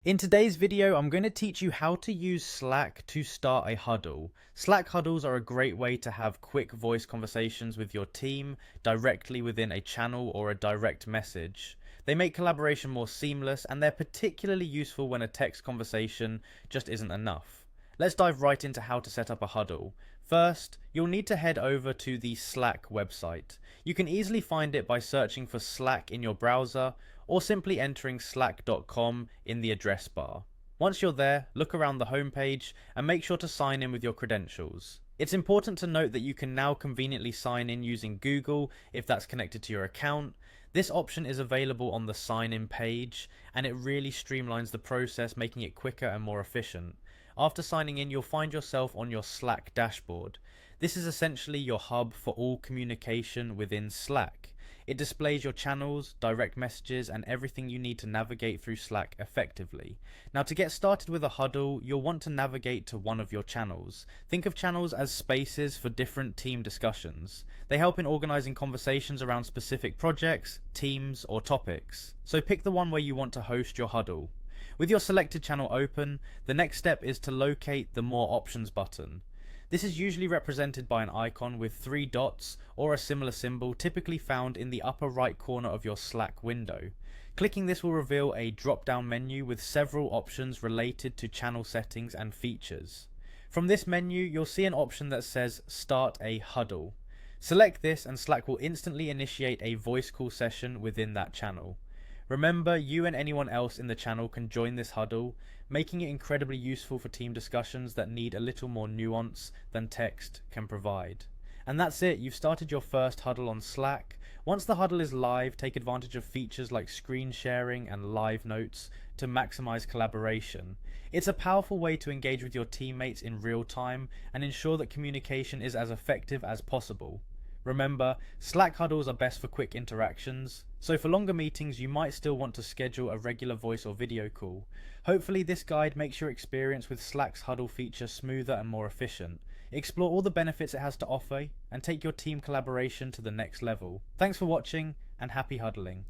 In today's video, I'm going to teach you how to use Slack to start a huddle. Slack huddles are a great way to have quick voice conversations with your team directly within a channel or a direct message. They make collaboration more seamless, and they're particularly useful when a text conversation just isn't enough. Let's dive right into how to set up a huddle. First, you'll need to head over to the Slack website. You can easily find it by searching for Slack in your browser or simply entering slack.com in the address bar. Once you're there, look around the homepage and make sure to sign in with your credentials. It's important to note that you can now conveniently sign in using Google if that's connected to your account. This option is available on the sign in page, and it really streamlines the process, making it quicker and more efficient. After signing in, you'll find yourself on your Slack dashboard. This is essentially your hub for all communication within Slack. It displays your channels, direct messages, and everything you need to navigate through Slack effectively. Now, to get started with a huddle, you'll want to navigate to one of your channels. Think of channels as spaces for different team discussions. They help in organizing conversations around specific projects, teams, or topics. So pick the one where you want to host your huddle. With your selected channel open, the next step is to locate the More Options button. This is usually represented by an icon with 3 dots or a similar symbol, typically found in the upper right corner of your Slack window. Clicking this will reveal a drop-down menu with several options related to channel settings and features. From this menu, you'll see an option that says Start a Huddle. Select this and Slack will instantly initiate a voice call session within that channel. Remember, you and anyone else in the channel can join this huddle, making it incredibly useful for team discussions that need a little more nuance than text can provide. And that's it, you've started your first huddle on Slack. Once the huddle is live, take advantage of features like screen sharing and live notes to maximize collaboration. It's a powerful way to engage with your teammates in real time and ensure that communication is as effective as possible. Remember, Slack huddles are best for quick interactions, so for longer meetings you might still want to schedule a regular voice or video call. Hopefully this guide makes your experience with Slack's huddle feature smoother and more efficient. Explore all the benefits it has to offer and take your team collaboration to the next level. Thanks for watching and happy huddling.